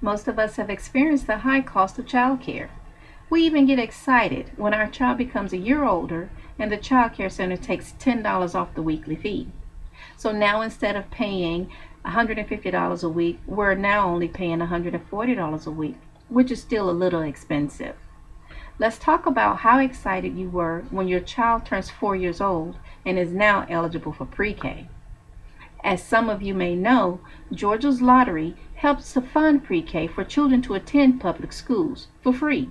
Most of us have experienced the high cost of childcare. We even get excited when our child becomes a year older and the child care center takes $10 off the weekly fee. So now instead of paying $150 a week, we're now only paying $140 a week, which is still a little expensive. Let's talk about how excited you were when your child turns 4 years old and is now eligible for pre-K. As some of you may know, Georgia's lottery helps to fund pre-K for children to attend public schools for free.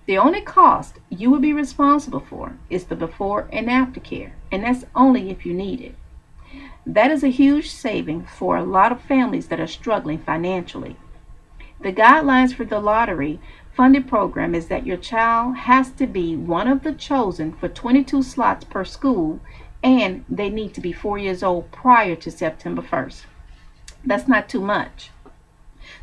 The only cost you will be responsible for is the before and after care, and that's only if you need it. That is a huge saving for a lot of families that are struggling financially. The guidelines for the lottery funded program is that your child has to be one of the chosen for 22 slots per school, and they need to be 4 years old prior to September 1st. That's not too much.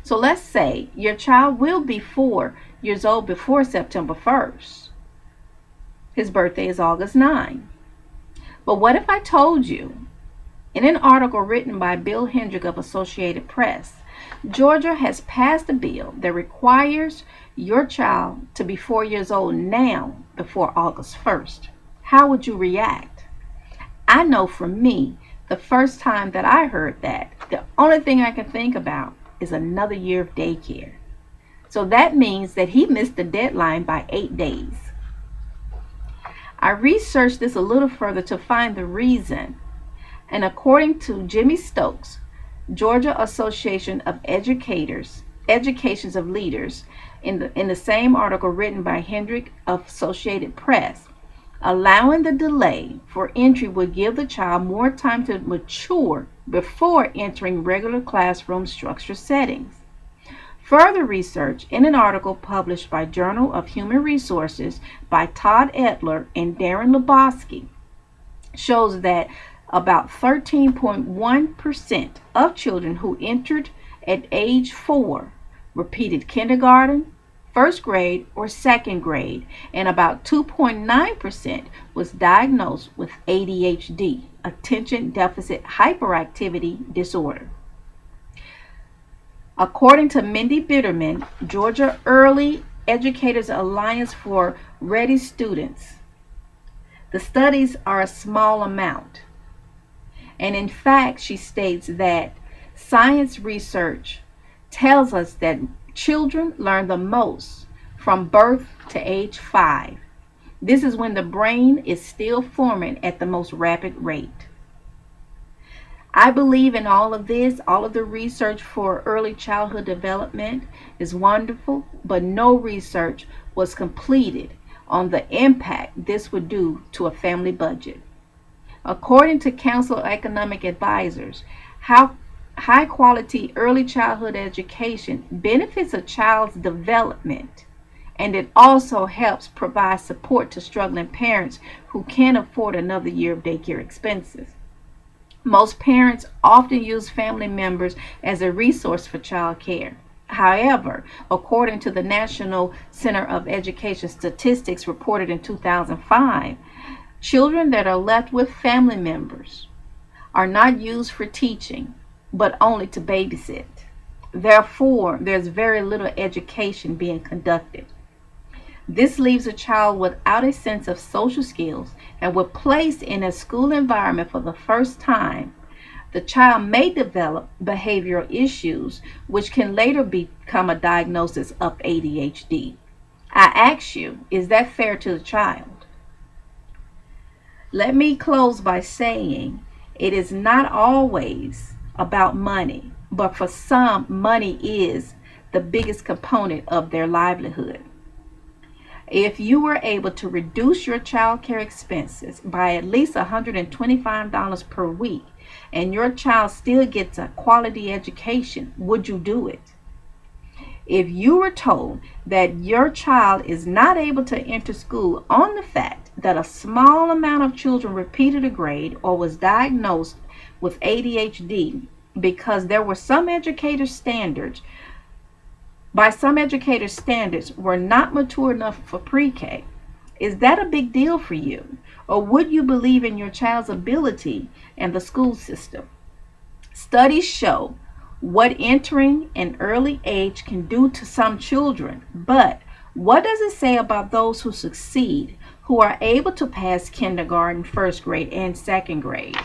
So let's say your child will be 4 years old before September 1st. His birthday is August 9. But what if I told you, in an article written by Bill Hendrick of Associated Press, Georgia has passed a bill that requires your child to be 4 years old now before August 1st. How would you react? I know for me, the first time that I heard that, the only thing I can think about is another year of daycare. So that means that he missed the deadline by 8 days. I researched this a little further to find the reason, and according to Jimmy Stokes, Georgia Association of Educations of Leaders, in the same article written by Hendrick of Associated Press, allowing the delay for entry would give the child more time to mature before entering regular classroom structure settings. Further research in an article published by Journal of Human Resources by Todd Etler and Darren Lebowski shows that about 13.1% of children who entered at age 4 repeated kindergarten, first grade, or second grade, and about 2.9% was diagnosed with ADHD, attention deficit hyperactivity disorder. According to Mindy Bitterman, Georgia Early Educators Alliance for Ready Students, the studies are a small amount. And in fact, she states that science research tells us that children learn the most from birth to age 5. This is when the brain is still forming at the most rapid rate. I believe in all of this. All of the research for early childhood development is wonderful, but no research was completed on the impact this would do to a family budget. According to Council of Economic Advisors, how high quality early childhood education benefits a child's development, and it also helps provide support to struggling parents who can't afford another year of daycare expenses. Most parents often use family members as a resource for child care. However, according to the National Center of Education Statistics reported in 2005, children that are left with family members are not used for teaching, but only to babysit. Therefore, there's very little education being conducted. This leaves a child without a sense of social skills, and when placed in a school environment for the first time, the child may develop behavioral issues which can later become a diagnosis of ADHD. I ask you, is that fair to the child? Let me close by saying it is not always about money, but for some, money is the biggest component of their livelihood. If you were able to reduce your child care expenses by at least $125 per week and your child still gets a quality education, would you do it? If you were told that your child is not able to enter school on the fact that a small amount of children repeated a grade or was diagnosed with ADHD because there were some educators' standards were not mature enough for pre-K, is that a big deal for you? Or would you believe in your child's ability and the school system? Studies show what entering an early age can do to some children, but what does it say about those who succeed, who are able to pass kindergarten, first grade, and second grade?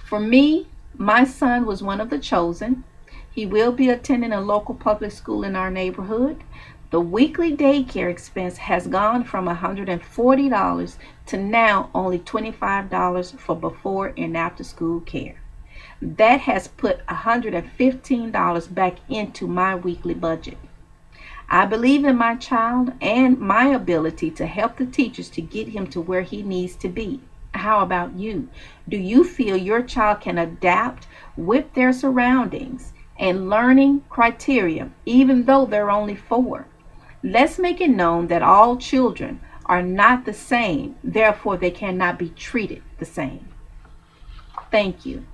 For me, my son was one of the chosen. He will be attending a local public school in our neighborhood. The weekly daycare expense has gone from $140 to now only $25 for before and after school care. That has put $115 back into my weekly budget. I believe in my child and my ability to help the teachers to get him to where he needs to be. How about you? Do you feel your child can adapt with their surroundings and learning criteria even though they're only 4? Let's make it known that all children are not the same, therefore, they cannot be treated the same. Thank you.